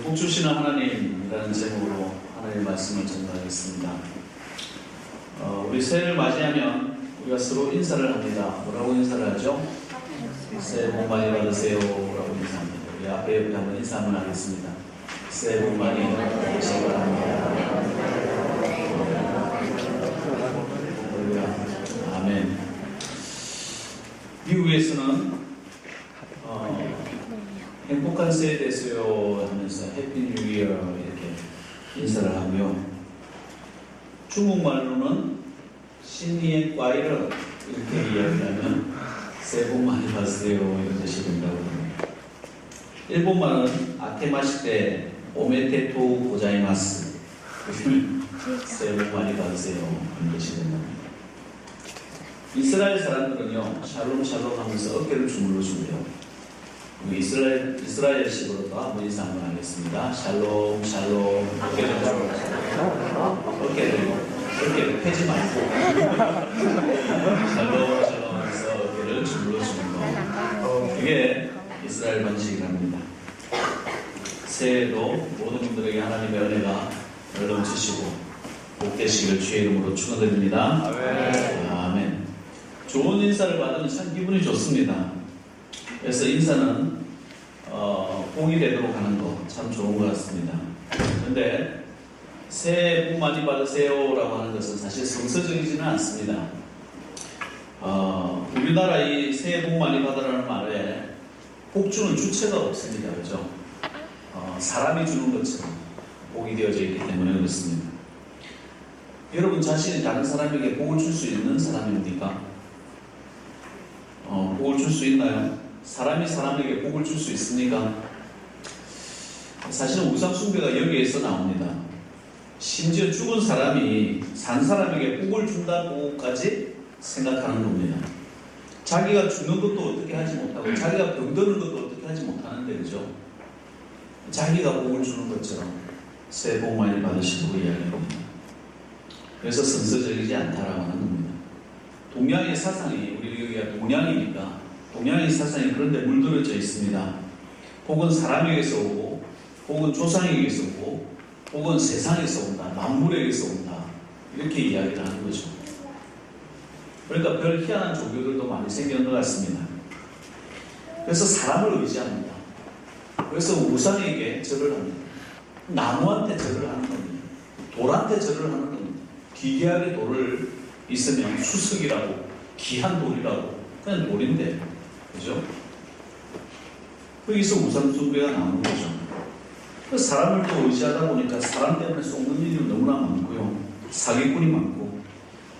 복 주시는 하나님이라는 제목으로 하나님의 말씀을 전달하겠습니다. 우리 새해를 맞이하면 우리가 서로 인사를 합니다. 뭐라고 인사를 하죠? 새해 복 많이 받으세요 라고 인사합니다. 우리 앞에 한번 인사 한번 하겠습니다. 새해 복 많이 받으시기 바랍니다. 아멘. 미국에서는 행복한 새해 되세요 하면서 해피 뉴 이어 이렇게 인사를 하고요. 중국말로는 신니의 꽈이르 이렇게 이야기하면 새해 복 많이 받으세요 이런 뜻이 된다고 합니다. 일본말은 아테마시테 오메테토 고자이마스 새해 복 많이 받으세요 이런 뜻이 된답니다. 이스라엘 사람들은요 샬롬 샬롬 하면서 어깨를 주물러 주고요. 이스라엘식으로도 한번 인사 한번 하겠습니다. 샬롬 샬롬 어깨를 펴지 말고 샬롬 샬롬 하면서 어깨를 주물러 주는 거, 그게 이스라엘 방식이랍니다. 새해에도 모든 분들에게 하나님의 은혜가 넘치시고 복되시기를 주의 이름으로 축원드립니다. 아멘. 좋은 인사를 받으면 참 기분이 좋습니다. 그래서 인사는 복이 되도록 하는 거 참 좋은 것 같습니다. 그런데 새해 복 많이 받으세요 라고 하는 것은 사실 성서적이지는 않습니다. 우리나라 이 새해 복 많이 받으라는 말에 복 주는 주체가 없습니다. 그죠? 사람이 주는 것처럼 복이 되어져 있기 때문에 그렇습니다. 여러분 자신이 다른 사람에게 복을 줄 수 있는 사람입니까? 복을 줄 수 있나요? 사람이 사람에게 복을 줄 수 있습니까? 사실은 우상숭배가 여기에서 나옵니다. 심지어 죽은 사람이 산 사람에게 복을 준다고까지 생각하는 겁니다. 자기가 죽는 것도 어떻게 하지 못하고 자기가 병드는 것도 어떻게 하지 못하는데 그죠? 자기가 복을 주는 것처럼 새해 복 많이 받으시고 이야기합니다. 그래서 성서적이지 않다라고 하는 겁니다. 동양의 사상이, 우리 여기가 동양이니까 동양의 사상이 그런데 물들어져 있습니다. 복은 사람에게서 오고, 복은 조상에게서 오고, 복은 세상에서 온다, 만물에게서 온다, 이렇게 이야기를 하는 거죠. 그러니까 별 희한한 종교들도 많이 생기는 것 같습니다. 그래서 사람을 의지합니다. 그래서 우상에게 절을 합니다. 나무한테 절을 하는 겁니다. 돌한테 절을 하는 겁니다. 기괴하게 돌을 있으면 수석이라고, 귀한 돌이라고, 그냥 돌인데, 그죠? 거기서 우상숭배가 나오는 거죠. 그 사람을 또 의지하다 보니까 사람 때문에 속는 일이 너무나 많고요. 사기꾼이 많고,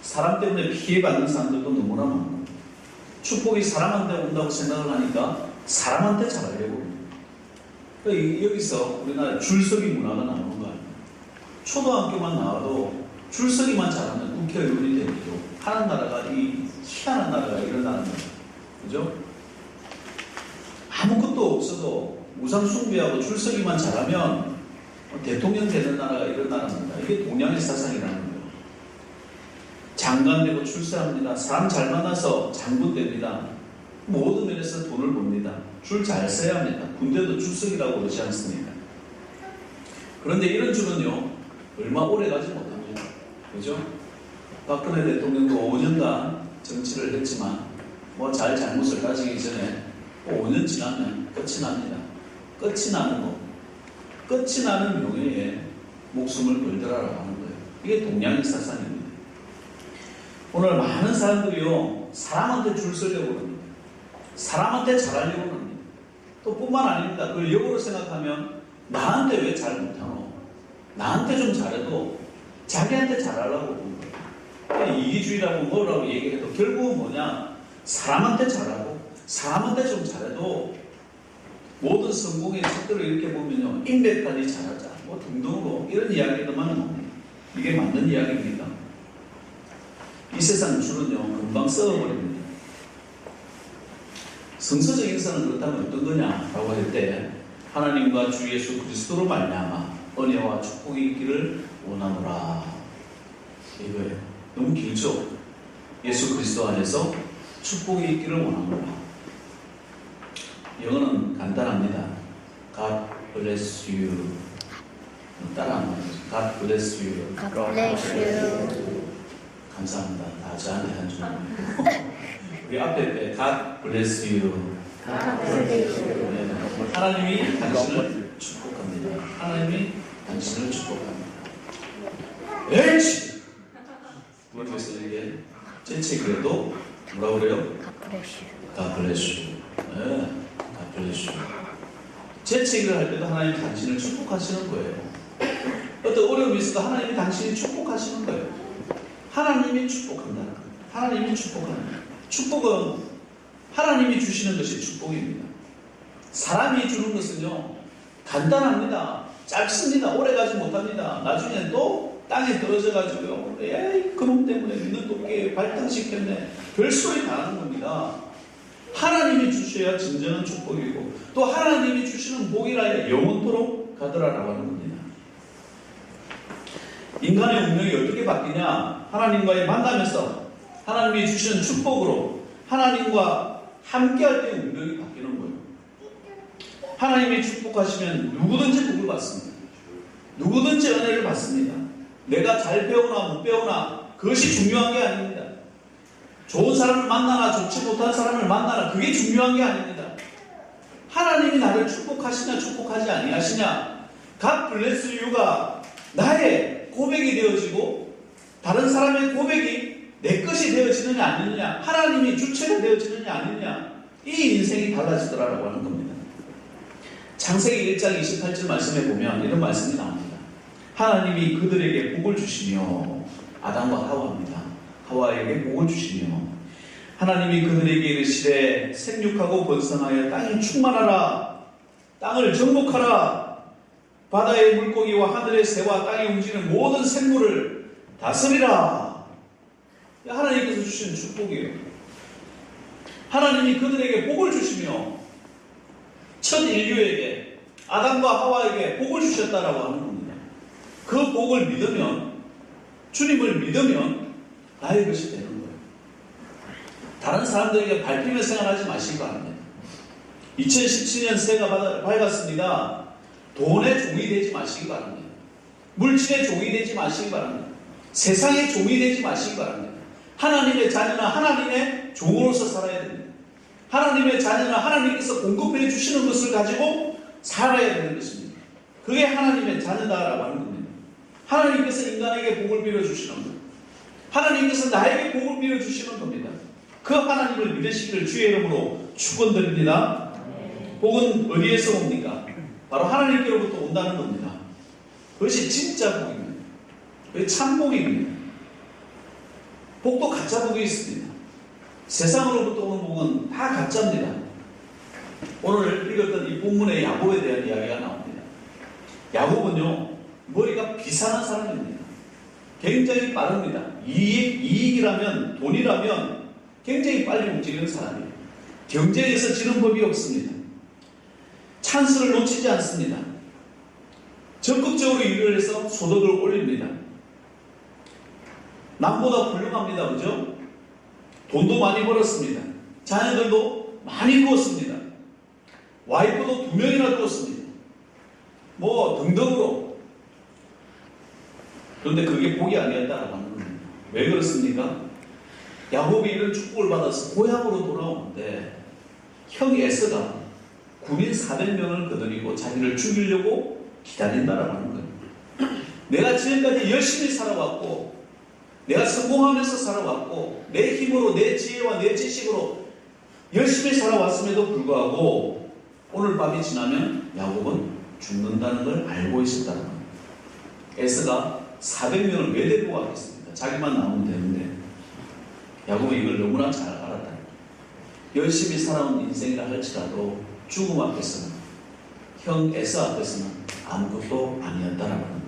사람 때문에 피해받는 사람들도 너무나 많고, 축복이 사람한테 온다고 생각을 하니까 사람한테 잘하려고 합니다. 그러니까 여기서 우리나라 줄서기 문화가 나오는 거 아니에요. 초등학교만 나와도 줄서기만 잘하면 국회의원이 되기도 하는 나라가, 이 희한한 나라가 일어나는 거예요. 그죠? 아무것도 없어도 우상숭배하고 줄서기만 잘하면 대통령 되는 나라가 일어나는 겁니다. 이게 동양의 사상이라는 거예요. 장관 되고 출세합니다. 사람 잘 만나서 장군 됩니다. 모든 면에서 돈을 법니다. 줄 잘 써야 합니다. 군대도 줄서기라고 그러지 않습니까? 그런데 이런 줄은요, 얼마 오래 가지 못합니다. 그죠? 박근혜 대통령도 5년간 정치를 했지만, 잘못을 따지기 전에 5년 지나면 끝이 납니다. 끝이 나는 거. 끝이 나는 명예에 목숨을 걸더라라고 하는 거예요. 이게 동양의 사상입니다. 오늘 많은 사람들이요, 사람한테 줄 서려고 합니다. 사람한테 잘하려고 합니다. 또 뿐만 아닙니다. 그걸 역으로 생각하면 나한테 왜 잘 못하노? 나한테 좀 잘해도 자기한테 잘하려고 하는 거예요. 이기주의라고 뭐라고 얘기해도 결국은 뭐냐? 사람한테 잘하고 사람한테 좀 잘해도 모든 성공의 속도를 이렇게 보면요, 인맥까지 잘하자 등등으로 이런 이야기들만 나옵니다. 이게 맞는 이야기입니까? 이 세상 줄은요 금방 썩어버립니다. 성서적 인사는 그렇다면 어떤 거냐라고 할 때 하나님과 주 예수 그리스도로 말미암아 은혜와 축복이 있기를 원하노라, 이거예요. 너무 길죠? 예수 그리스도 안에서 축복이 있기를 원하노라. 영어는 간단합니다. God bless you. 따라 한번 해보세요. God bless you. God bless you. 감사합니다. 다 저한테 한 줄. 우리 앞에 때 God bless you. God bless you. 네. 하나님이 당신을 축복합니다. 하나님이 당신을 축복합니다. 에이씨! 그래서 이게 제 책에도 뭐라고 그래요? God bless you. God bless you. 네. God bless you. 제 책을 할 때도 하나님이 당신을 축복하시는 거예요. 어떤 어려움이 있어도 하나님이 당신이 축복하시는 거예요. 하나님이 축복한다. 하나님이 축복합니다. 축복은 하나님이 주시는 것이 축복입니다. 사람이 주는 것은요, 간단합니다. 짧습니다. 오래가지 못합니다. 나중에 또 땅에 떨어져가지고요, 에이, 그놈 때문에 믿는 도끼에 발등시켰네. 별소리 다 하는 겁니다. 하나님이 주셔야 진정한 축복이고, 또 하나님이 주시는 복이라 영원토록 가더라라고 하는 겁니다. 인간의 운명이 어떻게 바뀌냐? 하나님과의 만나면서 하나님이 주시는 축복으로 하나님과 함께할 때의 운명이 바뀌는 거예요. 하나님이 축복하시면 누구든지 복을 받습니다. 누구든지 은혜를 받습니다. 내가 잘 배우나 못 배우나 그것이 중요한 게 아닙니다. 좋은 사람을 만나나 좋지 못한 사람을 만나나 그게 중요한 게 아닙니다. 하나님이 나를 축복하시냐 축복하지 아니하시냐, God bless you가 나의 고백이 되어지고 다른 사람의 고백이 내 것이 되어지느냐 아니느냐, 하나님이 주체가 되어지느냐 아니느냐, 이 인생이 달라지더라라고 하는 겁니다. 창세기 1장 28절 말씀에 보면 이런 말씀이 나옵니다. 하나님이 그들에게 복을 주시며, 아담과 하와입니다. 하와에게 복을 주시며 하나님이 그들에게 이르시되 생육하고 번성하여 땅이 충만하라, 땅을 정복하라, 바다의 물고기와 하늘의 새와 땅에 움직이는 모든 생물을 다스리라. 하나님께서 주시는 축복이에요. 하나님이 그들에게 복을 주시며 첫 인류에게, 아담과 하와에게 복을 주셨다라고 하는 겁니다. 그 복을 믿으면, 주님을 믿으면 나의 것이 되는 거예요. 다른 사람들에게 밟히며 생활하지 마시기 바랍니다. 2017년 새해가 밝았습니다. 돈의 종이 되지 마시기 바랍니다. 물질의 종이 되지 마시기 바랍니다. 세상의 종이 되지 마시기 바랍니다. 하나님의 자녀나 하나님의 종으로서 살아야 됩니다. 하나님의 자녀나 하나님께서 공급해 주시는 것을 가지고 살아야 되는 것입니다. 그게 하나님의 자녀다라고 하는 겁니다. 하나님께서 인간에게 복을 빌어주시는 것, 하나님께서 나에게 복을 빌어주시는 겁니다. 그 하나님을 믿으시기를 주의 이름으로 축원드립니다. 복은 어디에서 옵니까? 바로 하나님께로부터 온다는 겁니다. 그것이 진짜 복입니다. 그게 참복입니다. 복도 가짜 복이 있습니다. 세상으로부터 오는 복은 다 가짜입니다. 오늘 읽었던 이 본문의 야곱에 대한 이야기가 나옵니다. 야곱은요, 머리가 비상한 사람입니다. 굉장히 빠릅니다. 이익이라면, 돈이라면 굉장히 빨리 움직이는 사람이에요. 경쟁에서 지는 법이 없습니다. 찬스를 놓치지 않습니다. 적극적으로 일을 해서 소득을 올립니다. 남보다 훌륭합니다. 그죠? 돈도 많이 벌었습니다. 자녀들도 많이 두었습니다. 와이프도 2명이나 두었습니다. 뭐 등등으로. 그런데 그게 복이 아니었다라고 하는 겁니다. 왜 그렇습니까? 야곱이 이런 축복을 받아서 고향으로 돌아오는데 형 에서가 군인 400명을 거느리고 자기를 죽이려고 기다린다라고 하는 거예요. 내가 지금까지 열심히 살아왔고, 내가 성공하면서 살아왔고, 내 힘으로, 내 지혜와 내 지식으로 열심히 살아왔음에도 불구하고 오늘 밤이 지나면 야곱은 죽는다는 걸 알고 있었다는 겁니다. 에서가 400명을 왜 데리고 가겠습니까? 자기만 나오면 되는데. 야곱은 이걸 너무나 잘 알았다. 열심히 살아온 인생이라 할지라도 죽음 앞에서는, 형 에서 앞에서는 아무것도 아니었다라고 하는 거예요.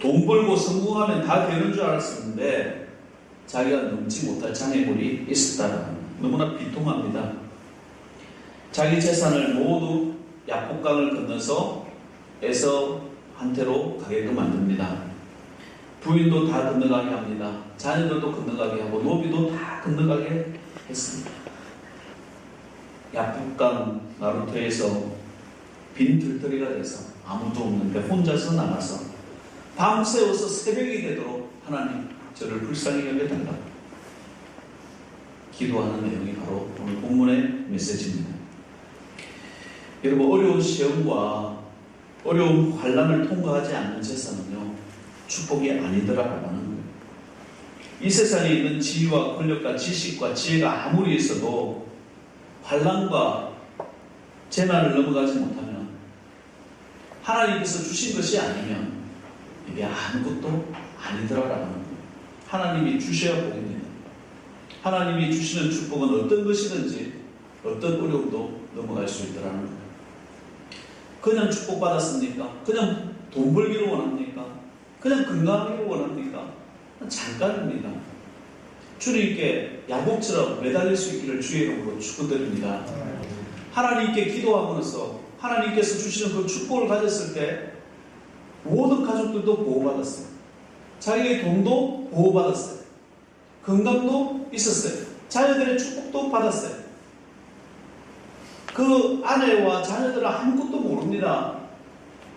돈 벌고 성공하면 다 되는 줄 알았었는데 자기가 넘지 못할 장애물이 있었다라는 거예요. 너무나 비통합니다. 자기 재산을 모두 야복강을 건너서 에서한테로 가게끔 만듭니다. 부인도 다 건너가게 합니다. 자녀들도 건너가게 하고 노비도 다 건너가게 했습니다. 야복강 나루터에서 빈 들터리가 돼서 아무도 없는데 혼자서 나가서 밤새워서 새벽이 되도록 하나님 저를 불쌍히 여겨달라고 기도하는 내용이 바로 오늘 본문의 메시지입니다. 여러분, 어려운 시험과 어려운 환난을 통과하지 않는 제사는요, 축복이 아니더라라는 거예요. 이 세상에 있는 지위와 권력과 지식과 지혜가 아무리 있어도 환난과 재난을 넘어가지 못하면, 하나님께서 주신 것이 아니면 이게 아무것도 아니더라라는 거예요. 하나님이 주셔야 복입니다. 하나님이 주시는 축복은 어떤 것이든지 어떤 어려움도 넘어갈 수 있더라는 거예요. 그냥 축복받았습니까? 그냥 돈 벌기를 원합니까? 그냥 건강하기를 원합니까? 잠깐입니다. 주님께 야곱처럼 매달릴 수 있기를 주의 이름으로 축원드립니다. 하나님께 기도하면서 하나님께서 주시는 그 축복을 가졌을 때 모든 가족들도 보호받았어요. 자기의 돈도 보호받았어요. 건강도 있었어요. 자녀들의 축복도 받았어요. 그 아내와 자녀들은 아무것도 모릅니다.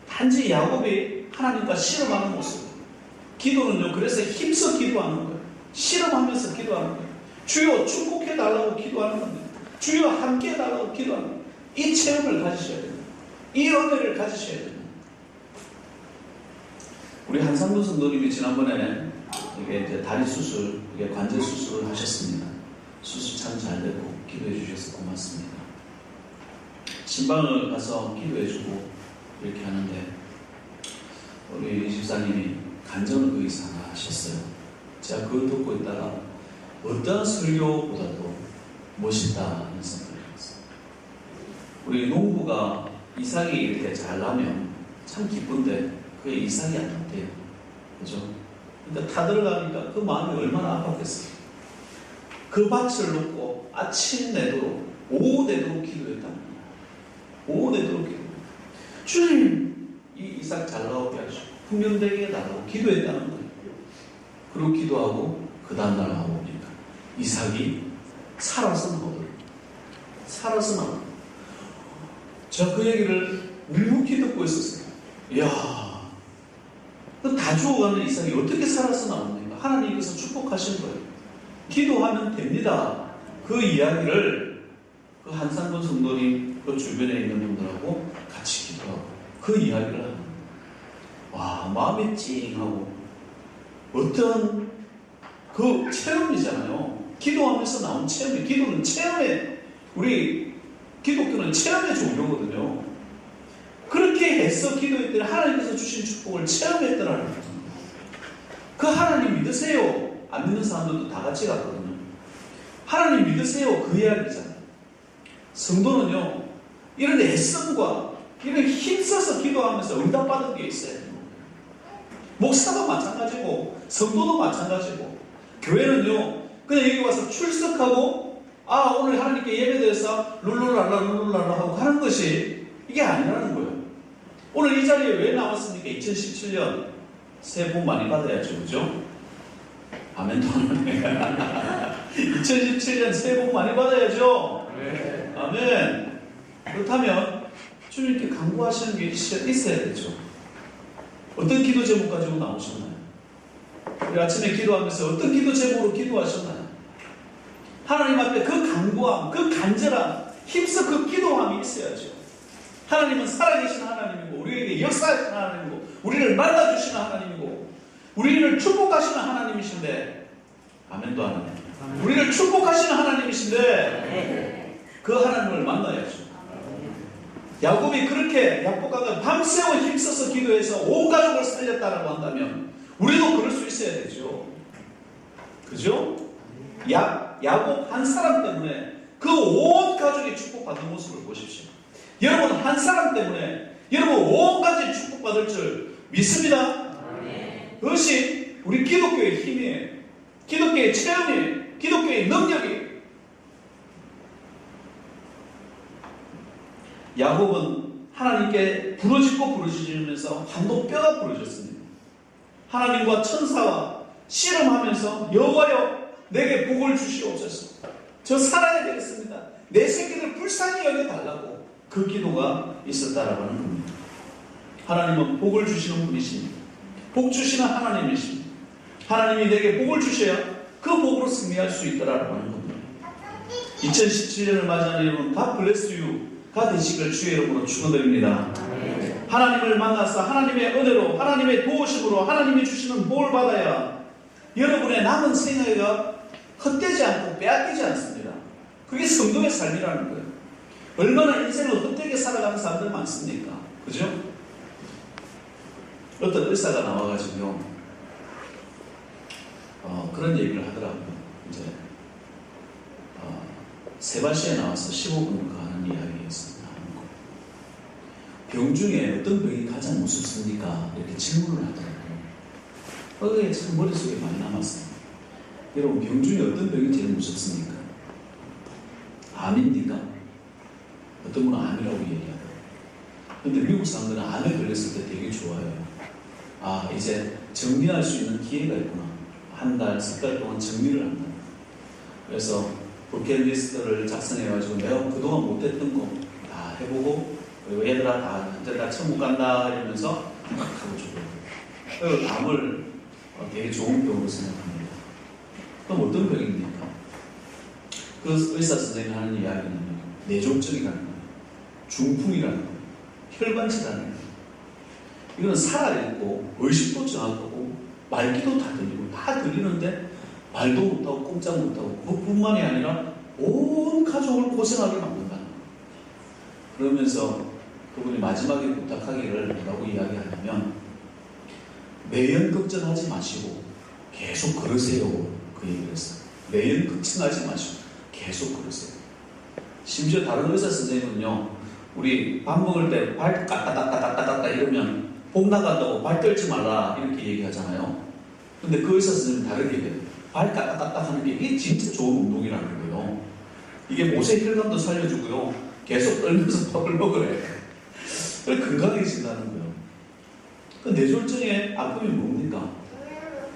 단지 야곱이 하나님과 실험하는 모습. 기도는요, 그래서 힘써 기도하는 거예요. 실험하면서 기도하는 거예요. 주여 축복해달라고 기도하는 겁니다. 주여 함께해달라고 기도하는 거예요. 이 체험을 가지셔야 됩니다. 이 은혜를 가지셔야 됩니다. 우리 한상돈 성도님이 지난번에 이게 이제 다리 수술, 이게 관절 수술을 하셨습니다. 수술 참 잘 되고 기도해 주셔서 고맙습니다. 신방을 가서 기도해주고 이렇게 하는데 우리 이 집사님이 간증을 하나 하셨어요. 제가 그걸 듣고 있다가 어떠한 설교보다도 멋있다는 생각을 했어요. 우리 농부가 이삭이 이렇게 잘 나면 참 기쁜데 그게 이삭이 안 났대요. 그죠? 그러니까 타들어가니까 그 마음이 얼마나 아팠겠어요. 그 밭을 놓고 아침 내도록 오후 내도록 기도했답니다. 오후 내도록 기도. 주님, 이 이삭 잘 나오게 하시고 풍년되게 해달라고 기도했다는 거예요. 그리고 기도하고 그 다음날 나오니까 이삭이 살아서 나오더라고요. 살아서 나오더라고요. 제가 그 얘기를 묵묵히 듣고 있었어요. 이야, 다 죽어가는 이삭이 어떻게 살아서 나옵니까? 하나님께서 축복하신 거예요. 기도하면 됩니다. 그 이야기를 그 한상돈 성도님 그 주변에 있는 분들하고 같이 기도하고 그 이야기를 하는 거예요. 와, 마음이 찡하고 어떤 그 체험이잖아요. 기도하면서 나온 체험이, 기도는 체험에, 우리 기독교는 체험의 종교거든요. 그렇게 해서 기도했더니 하나님께서 주신 축복을 체험했더라는 거죠. 그 하나님 믿으세요? 안 믿는 사람들도 다 같이 갔거든요. 하나님 믿으세요? 그 이야기잖아요. 성도는요, 이런 애씀과 이런 힘써서 기도하면서 응답받은 게 있어요. 목사도 마찬가지고 성도도 마찬가지고 교회는요, 그냥 여기 와서 출석하고 아, 오늘 하나님께 예배드려서 룰루랄라 룰루랄라 하고 하는 것이 이게 아니라는 거예요. 오늘 이 자리에 왜 나왔습니까? 2017년 새해 복 많이 받아야죠. 그죠? 아멘도 안 하네. 2017년 새해 복 많이 받아야죠. 네. 아멘. 그렇다면 주님께 간구하시는 게 있어야 되죠. 어떤 기도 제목 가지고 나오셨나요? 우리 아침에 기도하면서 어떤 기도 제목으로 기도하셨나요? 하나님 앞에 그 간구함, 그 간절함, 힘써 그 기도함이 있어야죠. 하나님은 살아계신 하나님이고 우리에게 역사하시는 하나님이고 우리를 만나주시는 하나님이고 우리를 축복하시는 하나님이신데 아멘도 안 하네. 우리를 축복하시는 하나님이신데 그 하나님을 만나야죠. 야곱이 그렇게 약복강을 밤새워 힘써서 기도해서 온 가족을 살렸다라고 한다면 우리도 그럴 수 있어야 되죠. 그죠? 야곱 한 사람 때문에 그 온 가족이 축복받는 모습을 보십시오. 여러분 한 사람 때문에 여러분 온 가족이 축복받을 줄 믿습니다. 그것이 우리 기독교의 힘이에요. 기독교의 체험이에요. 기독교의 능력이에요. 야곱은 하나님께 부르짖으면서 한도 뼈가 부러졌습니다. 하나님과 천사와 씨름하면서 여호와여 내게 복을 주시옵소서. 저 살아야 되겠습니다. 내 새끼를 불쌍히 여겨달라고 그 기도가 있었다라고 하는 겁니다. 하나님은 복을 주시는 분이십니다. 복 주시는 하나님이십니다. 하나님이 내게 복을 주셔야 그 복으로 승리할 수 있다라고 하는 겁니다. 2017년을 맞이하는 여러분, God bless you가 되시길 주의 이름으로 축원드립니다. 하나님을 만나서 하나님의 은혜로, 하나님의 도우심으로 하나님이 주시는 복을 받아야 여러분의 남은 생애가 헛되지 않고 빼앗기지 않습니다. 그게 성도의 삶이라는 거예요. 얼마나 인생을 헛되게 살아가는 사람들 많습니까? 그죠? 어떤 의사가 나와가지고요, 그런 얘기를 하더라고요. 이제 세바시에 나와서 15분 하는 이야기였습니다. 병 중에 어떤 병이 가장 무섭습니까? 이렇게 질문을 하더라고요. 그게 참 머릿속에 많이 남았어요. 여러분, 병 중에 어떤 병이 제일 무섭습니까? 암입니까? 어떤 분은 암이라고 얘기하고. 근데 미국 사람들은 암에 걸렸을 때 되게 좋아요. 아, 이제 정리할 수 있는 기회가 있구나. 한 달, 석 달 동안 정리를 한다. 그래서 버킷리스트를 작성해가지고 내가 그동안 못했던 거 다 해보고, 그리고 얘들아 다 천국 간다 이러면서 막 하고 죽어요. 그리고 암을 되게 좋은 병으로 생각합니다. 그럼 어떤 병입니까? 그 의사 선생님이 하는 이야기는 뇌졸중이라는 거예요. 중풍이라는 거예요. 혈관치라는 거예요. 이거는 살아있고 의식도 정확하고 말기도 다 들리고 다 들리는데 말도 못하고 꼼짝 못하고 그뿐만이 아니라 온 가족을 고생하게 만든다는 거예요. 그러면서 그분이 마지막에 부탁하기를 뭐라고 이야기하냐면, 매연 걱정하지 마시고 계속 걸으세요. 그 얘기를 했어요. 매연 걱정하지 마시고 계속 걸으세요. 심지어 다른 의사 선생님은요, 우리 밥 먹을 때 발 까딱까딱까딱까딱 이러면 복 나간다고 발 떨지 말라 이렇게 얘기하잖아요. 근데 그 의사 선생님은 다르게 얘기해요. 발 까딱까딱 하는 게 이게 진짜 좋은 운동이라는 거예요. 이게 모세 혈관도 살려주고요, 계속 떨면서 밥을 먹으래. 그래서 건강해진다는 거예요. 그 뇌졸중의 아픔이 뭡니까?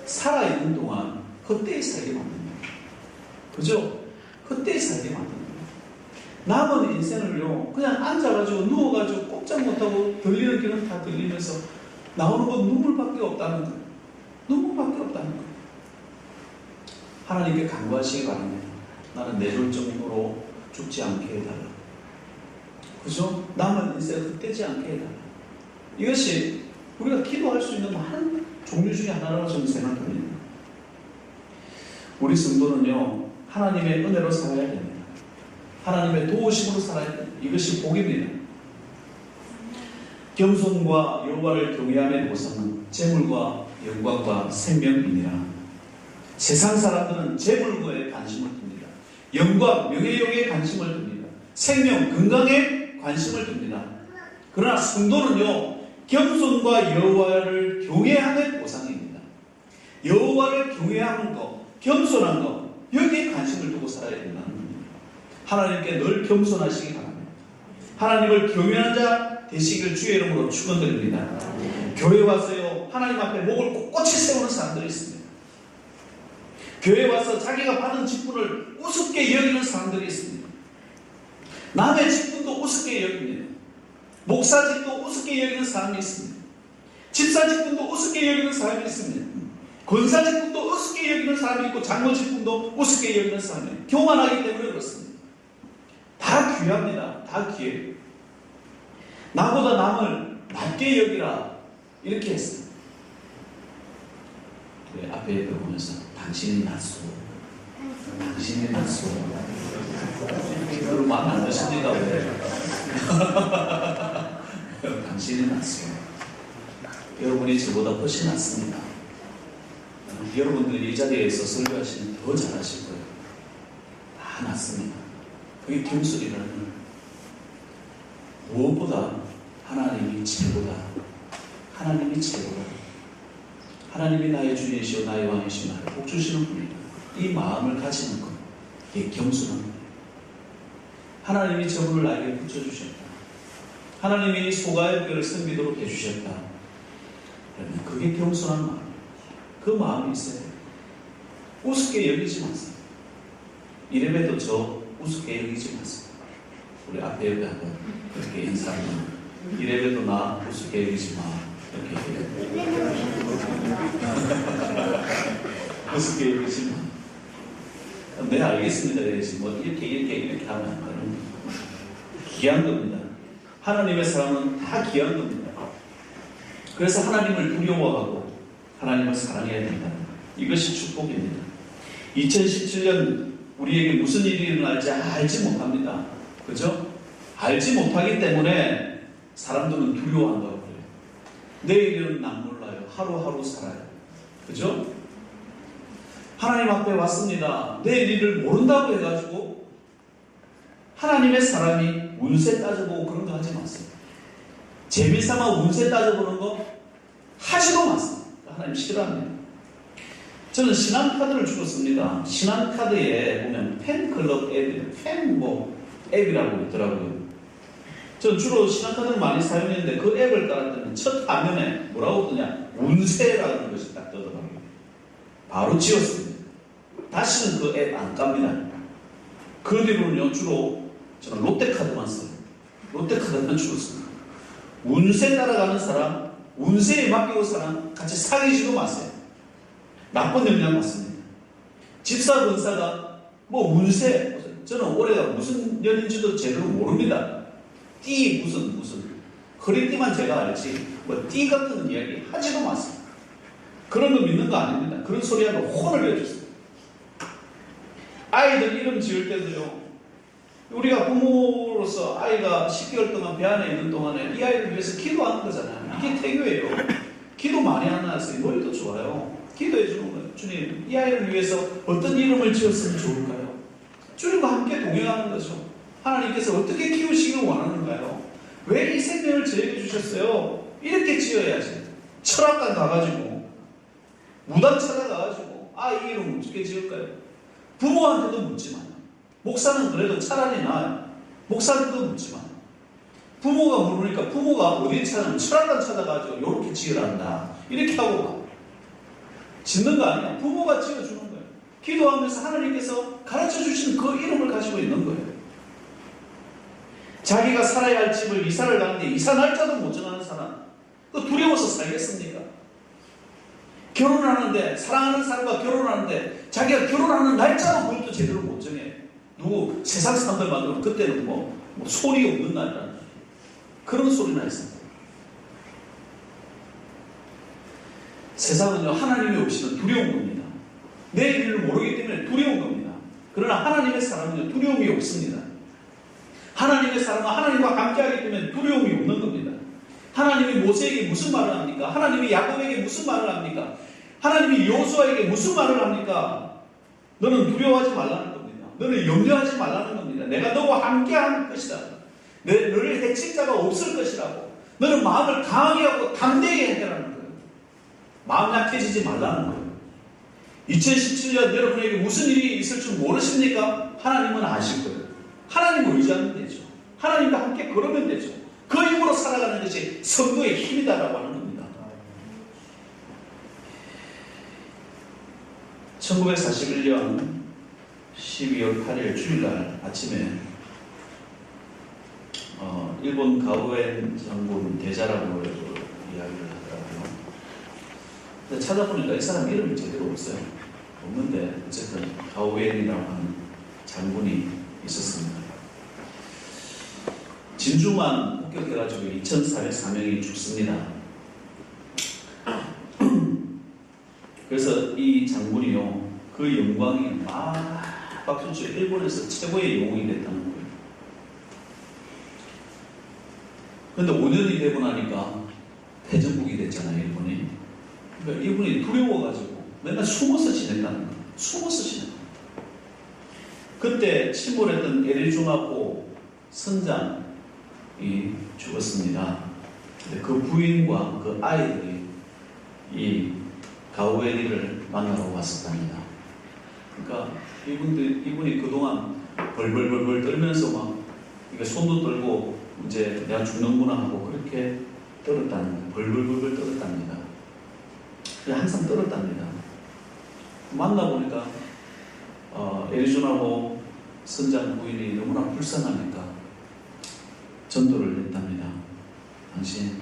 살아있는 동안 헛되이 살게 만듭니다. 그죠? 헛되이 살게 만듭니다. 남은 인생을요, 그냥 앉아가지고 누워가지고 꼼짝 못하고 들리는 길은 다 들리면서 나오는 건 눈물밖에 없다는 거예요. 눈물밖에 없다는 거예요. 하나님께 간구하시기 바랍니다. 나는 뇌졸중으로 죽지 않게 해달라. 그죠? 남은 인생을 헛되지 않게 해달라. 이것이 우리가 기도할 수 있는 많은 종류 중에 하나라고 저는 생각합니다. 우리 성도는요, 하나님의 은혜로 살아야 됩니다. 하나님의 도우심으로 살아야 됩니다. 이것이 복입니다. 겸손과 여호와를 경외함의 보상은 재물과 영광과 생명이니라. 세상 사람들은 재물에 관심을 둡니다. 영광, 명예욕에 관심을 둡니다. 생명, 건강에 관심을 둡니다. 그러나 성도는요, 겸손과 여호와를 경외함의 보상입니다. 여호와를 경외하는 것, 겸손한 것, 여기에 관심을 두고 살아야 된다는 겁니다. 하나님께 늘 겸손하시기 바랍니다. 하나님을 경외하는 자 되시길 주의 이름으로 축원드립니다. 교회 와서요, 하나님 앞에 목을 꼿꼿이 세우는 사람들이 있습니다. 교회 와서 자기가 받은 직분을 우습게 여기는 사람들이 있습니다. 남의 직분도 우습게 여깁니다. 목사직도 우습게 여기는 사람이 있습니다. 집사직분도 우습게 여기는 사람이 있습니다. 권사직분도 우습게 여기는 사람이 있고, 장로직분도 우습게 여기는 사람이 있습니다. 교만하기 때문에 그렇습니다. 다 귀합니다. 다 귀해요. 나보다 남을 낮게 여기라 이렇게 했어요. 네, 앞에 옆에 보면서 당신이 낫소, 당신이 낫소. 그걸 마음에 안 드십니까? 왜? 당신이 낫소. 여러분이 저보다 훨씬 낫습니다. 여러분들이 이 자리에서 설교하시면 더 잘하실 거예요. 다 낫습니다. 그게 겸손이라는 거예요. 무엇보다 하나님이 최고다. 하나님이 최고다. 하나님이 나의 주인이시오 나의 왕이시오 나를 복 주시는 분이다. 이 마음을 가지는 것, 이게 겸손한 거예요. 하나님이 저분을 나에게 붙여주셨다. 하나님이 소가의 뼈를 섬기도록 해주셨다. 그러면 그게 겸손한 마음이에요. 그 마음이 있어야 돼요. 우습게 여기지 마세요. 이래봬도 저 우습게 여기지 마세요. 우리 앞에 옆에 하고 그렇게 인사하면 이래봬도 나 우습게 여기지 마 이렇게 얘기해요. 우습게 여기지 마. 네 알겠습니다. 그래야지 뭐 이렇게 하면 안 되는 거예요. 귀한 겁니다. 하나님의 사랑은 다 귀한 겁니다. 그래서 하나님을 두려워하고 하나님을 사랑해야 된다. 이것이 축복입니다. 2017년 우리에게 무슨 일이 일어날지 알지 못합니다. 그죠? 알지 못하기 때문에 사람들은 두려워한다고 그래요. 내일은 난 몰라요. 하루하루 살아요. 그죠? 하나님 앞에 왔습니다. 내일 일을 모른다고 해가지고 하나님의 사람이 운세 따져보고 그런 거 하지 마세요. 재미삼아 운세 따져보는 거 하지도 마세요. 하나님 싫어합니다. 저는 신한카드를 주로 씁니다. 신한카드에 보면 팬클럽 앱이에요. 앱이라고 있더라고요. 저는 주로 신한카드를 많이 사용했는데 그 앱을 깔았더니 첫 화면에 뭐라고 뜨냐? 운세라는 것이 딱 뜨더라고요. 바로 지웠습니다. 다시는 그 앱 안 깝니다. 그 뒤로는요, 주로 저는 롯데카드만 써요. 롯데카드만 주로 씁니다. 운세 따라가는 사람, 운세에 맡기고 사람 같이 사귀지도 마세요. 나쁜 영향 받습니다. 집사 권사가 뭐 운세, 저는 올해가 무슨 년인지도 제대로 모릅니다. 띠 무슨 허리띠만 제가 알지 뭐 띠 같은 이야기 하지도 마세요. 그런 거 믿는 거 아닙니다. 그런 소리 하면 혼을 내주세요. 아이들 이름 지을 때도요, 우리가 부모로서 아이가 10개월 동안 배 안에 있는 동안에 이 아이를 위해서 기도하는 거잖아요. 이게 태교예요. 기도 많이 하는 아이들이 머리도 좋아요. 기도해 주는 거예요. 주님, 이 아이를 위해서 어떤 이름을 지었으면 좋을까요? 주님과 함께 동행하는 거죠. 하나님께서 어떻게 키우시길 원하는가요? 왜 이 생명을 저에게 주셨어요? 이렇게 지어야지. 철학관 가가지고 무당 찾아가가지고 이 이름 어떻게 지을까요? 부모한테도 묻지 마요. 목사는 그래도 차라리 나아요. 목사한테도 묻지 마요. 부모가 모르니까 부모가 어디 찾으면 철학관 찾아가지고 이렇게 지으란다. 이렇게 하고 가. 짓는 거 아니야. 부모가 지어주는 거예요. 기도하면서 하나님께서 가르쳐 주신 그 이름을 가지고 있는 거예요. 자기가 살아야 할 집을 이사를 가는데 이사 날짜도 못 정하는 사람, 그 두려워서 살겠습니까? 결혼하는데, 사랑하는 사람과 결혼하는데 자기가 결혼하는 날짜도 그것도 제대로 못 정해. 누구 세상 사람들 만들면 그때는 뭐 소리 없는 날이라는 그런 소리나 있습니다. 세상은요, 하나님이 없이는 두려운 겁니다. 내일 일을 모르기 때문에 두려운 겁니다. 그러나 하나님의 사람은요, 두려움이 없습니다. 하나님의 사람은 하나님과 함께하기 때문에 두려움이 없는 겁니다. 하나님이 모세에게 무슨 말을 합니까? 하나님이 야곱에게 무슨 말을 합니까? 하나님이 여호수아에게 무슨 말을 합니까? 너는 두려워하지 말라는 겁니다. 너는 염려하지 말라는 겁니다. 내가 너와 함께할 것이다. 너를 해칠 자가 없을 것이라고. 너는 마음을 강하게 하고 담대히 해결하는 거예요. 마음 약해지지 말라는 거예요. 2017년 여러분에게 무슨 일이 있을 줄 모르십니까? 하나님은 아실 거예요. 하나님을 의지하면 되죠. 하나님과 함께 걸으면 되죠. 그 힘으로 살아가는 것이 성도의 힘이다라고 하는 겁니다. 1941년 12월 8일 주일날 아침에 일본 가오엔 장군 대자라고 이야기를 하더라고요. 근데 찾아보니까 이 사람 이름이 제대로 없어요. 없는데 어쨌든 가오엔이라고 하는 장군이 있었습니다. 진주만 폭격해가지고 2,404명이 죽습니다. 그래서 이 장군이요, 그 영광이 막 박수쳐 일본에서 최고의 영웅이 됐다는 거예요. 그런데 5년이 되고 나니까 패전국이 됐잖아요, 일본이. 그러니까 이분이 두려워가지고 맨날 숨어서 지낸다는 거예요. 숨어서 지낸다. 그때 침몰했던 LA중학교 선장이 죽었습니다. 근데 그 부인과 그 아이들이 이 가오에리를 만나러 왔었답니다. 그러니까 이분이 그동안 벌벌벌벌 떨면서 막 손도 떨고 이제 내가 죽는구나 하고 그렇게 떨었다는 거예요. 벌벌벌벌 떨었답니다. 항상 떨었답니다. 만나보니까 애리존하고 선장 부인이 너무나 불쌍하니까 전도를 했답니다. 당신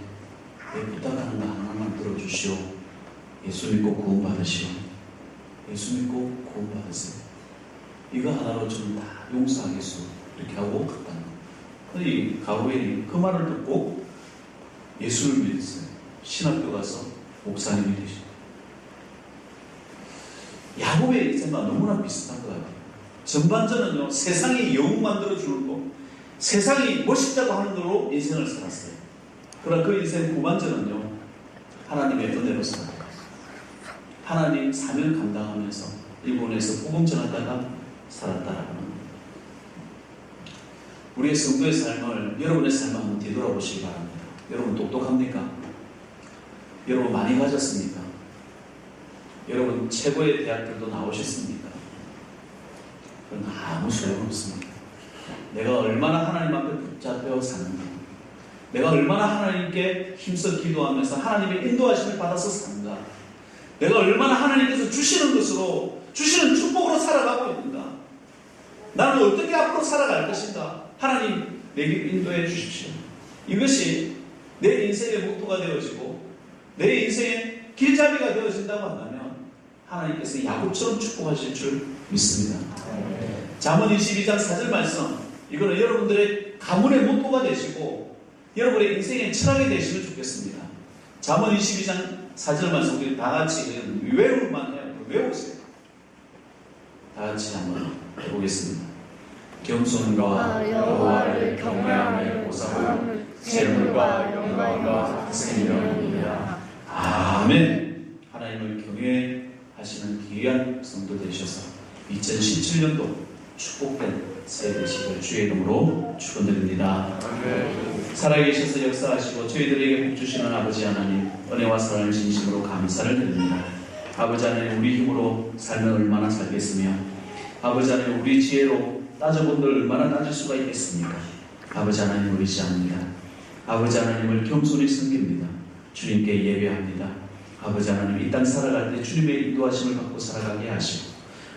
내 부탁하는 거 하나만 들어주시오. 예수 믿고 구원받으시오. 예수 믿고 구원받으세요. 이거 하나로 좀 다 용서하겠소. 이렇게 하고 갔다는 거예요. 이 가브리엘이 그 말을 듣고 예수를 믿었어요. 신학교 가서 목사님이 되시고. 야곱의 인생과 너무나 비슷한 거예요. 전반전은요, 세상이 영웅 만들어주는 거, 세상이 멋있다고 하는 대로 인생을 살았어요. 그러나 그 인생 후반전은요, 하나님의 은혜로 살아요. 하나님 사명을 감당하면서 일본에서 복음 전하다가 살았다라는 겁니다. 우리의 성도의 삶을, 여러분의 삶을 한번 뒤돌아보시기 바랍니다. 여러분 똑똑합니까? 여러분 많이 가졌습니까? 여러분 최고의 대학들도 나오셨습니까? 그건 아무 소용없습니다. 내가 얼마나 하나님 앞에 붙잡혀 사는가, 내가 얼마나 하나님께 힘써 기도하면서 하나님의 인도하심을 받아서 사는가, 내가 얼마나 하나님께서 주시는 것으로, 주시는 축복으로 살아가고 있는가, 나는 어떻게 앞으로 살아갈 것인가, 하나님 내게 인도해 주십시오. 이것이 내 인생의 목표가 되어지고 내 인생의 길잡이가 되어진다고 한다면 하나님께서 야곱처럼 축복하실 줄 믿습니다. 잠언 22장 4절 말씀, 이거는 여러분들의 가문의 모토가 되시고 여러분의 인생의 철학이 되시면 좋겠습니다. 잠언 22장 4절 말씀 우리 다 같이 외우만 해요. 외우세요. 다 같이 한번 해보겠습니다. 겸손과 여호와를 경외함의 보상은 재물과 영광과 생명이라. 아멘. 하나님을 경외하시는 귀한 성도 되셔서 2017년도 축복된 새해 되시길 주의 이름으로 축원드립니다. 살아계셔서 역사하시고 저희들에게 복 주시는 아버지 하나님, 은혜와 사랑을 진심으로 감사를 드립니다. 아버지 하나님, 우리 힘으로 살면 얼마나 살겠으며, 아버지 하나님, 우리 지혜로 따져본들 얼마나 따질 수가 있겠습니까? 아버지 하나님, 의지합니다. 아버지 하나님을 겸손히 섬깁니다. 주님께 예배합니다. 아버지 하나님, 이 땅 살아갈 때 주님의 인도하심을 받고 살아가게 하시고,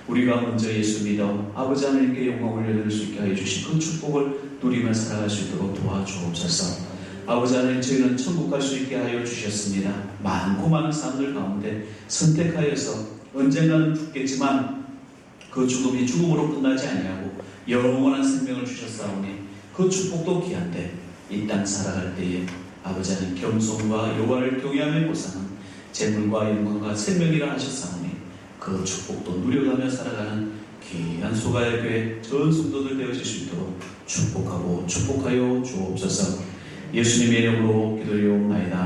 우리가 먼저 예수 믿어 아버지 하나님께 영광 올려드릴 수 있게 하여 주신 그 축복을 누리며 살아갈 수 있도록 도와주옵소서. 아버지 하나님, 저희는 천국 갈 수 있게 하여 주셨습니다. 많고 많은 사람들 가운데 선택하여서 언젠가는 죽겠지만 그 죽음이 죽음으로 끝나지 아니하고 영원한 생명을 주셨사오니 그 축복도 귀한데 이 땅 살아갈 때에 아버지 하나님, 겸손과 여호와를 경외함의 보상은 재물과 영광과 생명이라 하셨사오니 그 축복도 누려가며 살아가는 귀한 소가의 교회 전 성도들 되어질 수 있도록 축복하고 축복하여 주옵소서. 예수님의 이름으로 기도드리옵나이다.